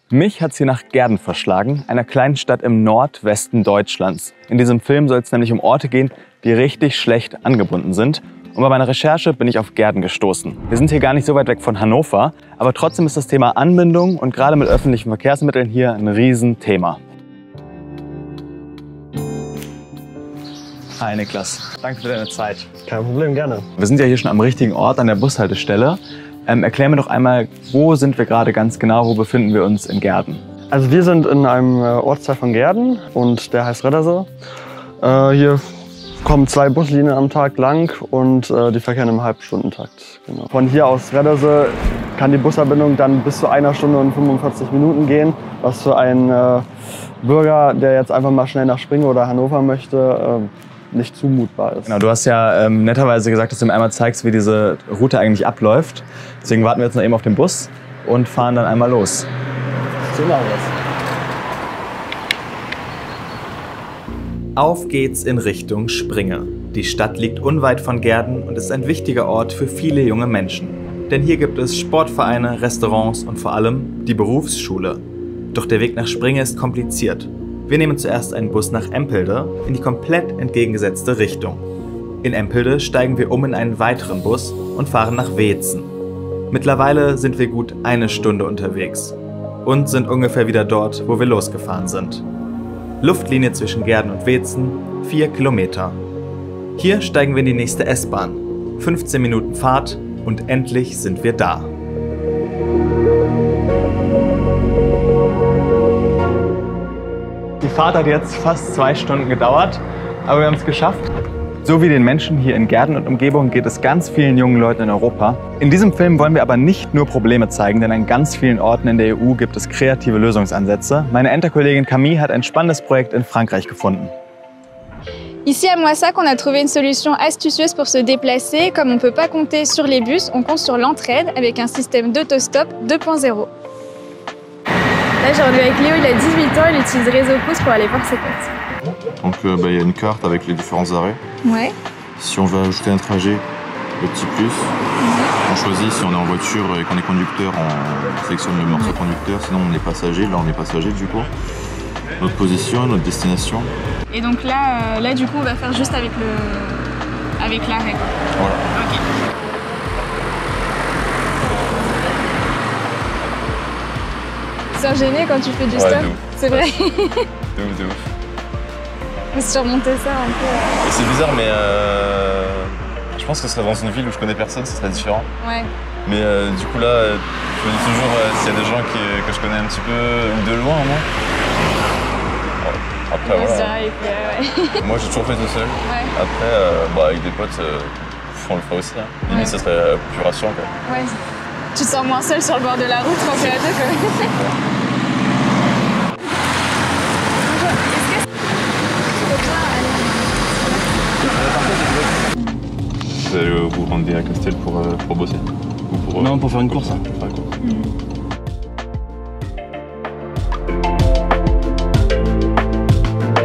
Mich hat's hier nach Gehrden verschlagen, einer kleinen Stadt im Nordwesten Deutschlands. In diesem Film soll es nämlich um Orte gehen, die richtig schlecht angebunden sind. Und bei meiner Recherche bin ich auf Gehrden gestoßen. Wir sind hier gar nicht so weit weg von Hannover, aber trotzdem ist das Thema Anbindung und gerade mit öffentlichen Verkehrsmitteln hier ein Riesenthema. Hi Niklas, danke für deine Zeit. Kein Problem, gerne. Wir sind ja hier schon am richtigen Ort an der Bushaltestelle. Erklär mir doch einmal, wo sind wir gerade ganz genau, wo befinden wir uns in Gehrden? Also wir sind in einem Ortsteil von Gehrden und der heißt Reddersee. Hier kommen 2 Buslinien am Tag lang und die verkehren im Halbstundentakt. Genau. Von hier aus Reddersee kann die Busverbindung dann bis zu 1 Stunde und 45 Minuten gehen, was für einen Bürger, der jetzt einfach mal schnell nach Springe oder Hannover möchte, nicht zumutbar ist. Genau, du hast ja netterweise gesagt, dass du mir einmal zeigst, wie diese Route eigentlich abläuft. Deswegen warten wir jetzt noch eben auf den Bus und fahren dann einmal los. So machen wir's. Auf geht's in Richtung Springe. Die Stadt liegt unweit von Gehrden und ist ein wichtiger Ort für viele junge Menschen. Denn hier gibt es Sportvereine, Restaurants und vor allem die Berufsschule. Doch der Weg nach Springe ist kompliziert. Wir nehmen zuerst einen Bus nach Empelde in die komplett entgegengesetzte Richtung. In Empelde steigen wir um in einen weiteren Bus und fahren nach Weetzen. Mittlerweile sind wir gut 1 Stunde unterwegs und sind ungefähr wieder dort, wo wir losgefahren sind. Luftlinie zwischen Gehrden und Weetzen, 4 Kilometer. Hier steigen wir in die nächste S-Bahn. 15 Minuten Fahrt und endlich sind wir da. Die Fahrt hat jetzt fast 2 Stunden gedauert, aber wir haben es geschafft. So wie den Menschen hier in Gehrden und Umgebung geht es ganz vielen jungen Leuten in Europa. In diesem Film wollen wir aber nicht nur Probleme zeigen, denn an ganz vielen Orten in der EU gibt es kreative Lösungsansätze. Meine Enter-Kollegin Camille hat ein spannendes Projekt in Frankreich gefunden. Ici à Moissac, on a trouvé une solution astucieuse pour se déplacer. Comme on ne peut pas compter sur les bus, on compte sur l'entraide avec un système d'autostop 2.0. Là, j'ai rendu avec Léo, il a 18 ans, il utilise Réseau-Pouce pour aller voir ses potes. Donc il y a une carte avec les différents arrêts. Ouais. Si on veut ajouter un trajet, le petit plus, on choisit. Si on est en voiture et qu'on est conducteur, on sélectionne le morceau conducteur. Sinon on est passager, là on est passager du coup. Notre position, notre destination. Et donc là du coup, on va faire juste avec l'arrêt. Voilà. Ok. Tu te sens gêné quand tu fais du stop? C'est vrai. De ouf. Faut surmonter ça un peu. Et c'est bizarre, mais je pense que ce serait dans une ville où je connais personne, ce serait différent. Ouais. Mais du coup là, je me dis toujours s'il y a des gens que je connais un petit peu, ou de loin au moins. Après voilà. Ouais. Moi j'ai toujours fait tout seul. Ouais. Après, avec des potes, on le ferait aussi. Hein. Limite, ça serait plus rassurant quoi. Ouais. Tu te sens moins seul sur le bord de la route quand t'es à deux quoi. Vous allez vous rendre à Castel pour bosser ou pour, Non, pour faire une course. Pour faire une course.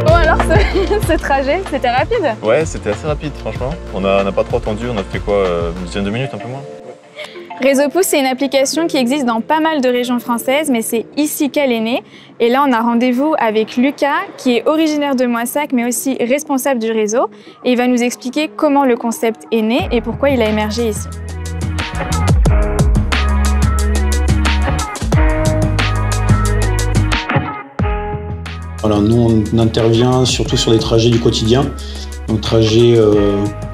Bon alors ce trajet, c'était rapide? Ouais, c'était assez rapide franchement. On n'a pas trop attendu, on a fait quoi, une dizaine de minutes, un peu moins. Réseau-Pouce, c'est une application qui existe dans pas mal de régions françaises, mais c'est ici qu'elle est née. Et là, on a rendez-vous avec Lucas, qui est originaire de Moissac, mais aussi responsable du réseau. Et il va nous expliquer comment le concept est né et pourquoi il a émergé ici. Voilà, nous, on intervient surtout sur des trajets du quotidien. Donc trajets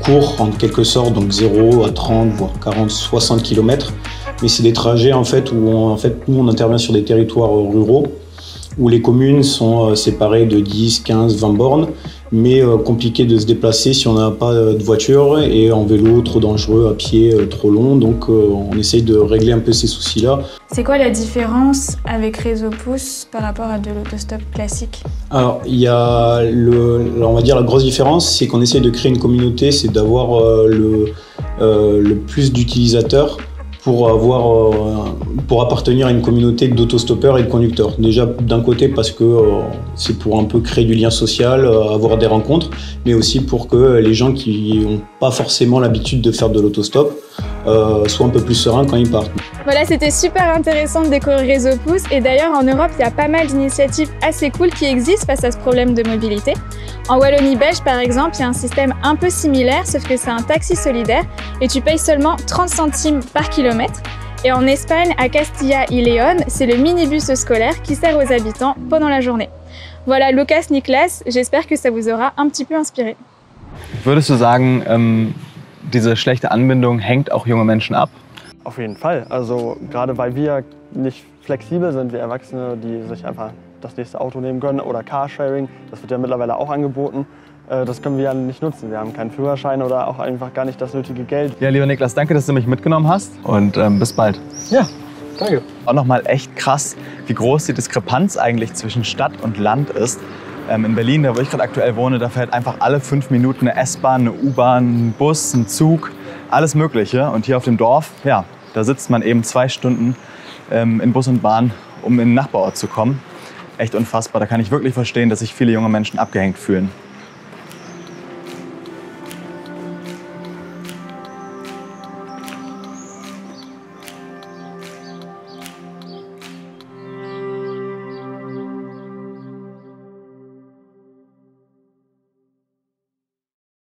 courts en quelque sorte, donc 0 à 30, voire 40, 60 km. Mais c'est des trajets en fait, où nous on intervient sur des territoires ruraux où les communes sont séparées de 10, 15, 20 bornes, mais compliqué de se déplacer si on n'a pas de voiture et en vélo trop dangereux, à pied trop long. Donc on essaye de régler un peu ces soucis-là. C'est quoi la différence avec Réseau-Pouce par rapport à de l'autostop classique? Alors, il y a on va dire la grosse différence, c'est qu'on essaye de créer une communauté, c'est d'avoir le plus d'utilisateurs pour appartenir à une communauté d'autostoppeurs et de conducteurs. Déjà d'un côté parce que c'est pour un peu créer du lien social, avoir des rencontres, mais aussi pour que les gens qui n'ont pas forcément l'habitude de faire de l'autostop soient un peu plus sereins quand ils partent. Voilà, c'était super intéressant de découvrir Réseau Pousse. Et d'ailleurs, en Europe, il y a pas mal d'initiatives assez cool qui existent face à ce problème de mobilité. En Wallonie-Belge, par exemple, il y a un système un peu similaire, sauf que c'est un taxi solidaire et tu payes seulement 30 centimes par kilomètre. Et en Espagne, à Castilla y León, c'est le minibus scolaire qui sert aux habitants pendant la journée. Voilà, Lukas, Niklas, j'espère que ça vous aura un petit peu inspiré. Würdest du sagen, diese schlechte Anbindung hängt auch junge Menschen ab? Auf jeden Fall. Also gerade weil wir nicht flexibel sind, wir Erwachsene, die sich einfach das nächste Auto nehmen können oder Carsharing, das wird ja mittlerweile auch angeboten. Das können wir ja nicht nutzen. Wir haben keinen Führerschein oder auch einfach gar nicht das nötige Geld. Ja, lieber Niklas, danke, dass du mich mitgenommen hast und bis bald. Ja, danke. Auch nochmal echt krass, wie groß die Diskrepanz eigentlich zwischen Stadt und Land ist. In Berlin, da wo ich gerade aktuell wohne, da fährt einfach alle 5 Minuten eine S-Bahn, eine U-Bahn, ein Bus, ein Zug, alles Mögliche. Und hier auf dem Dorf, ja, da sitzt man eben 2 Stunden in Bus und Bahn, um in den Nachbarort zu kommen. Echt unfassbar. Da kann ich wirklich verstehen, dass sich viele junge Menschen abgehängt fühlen.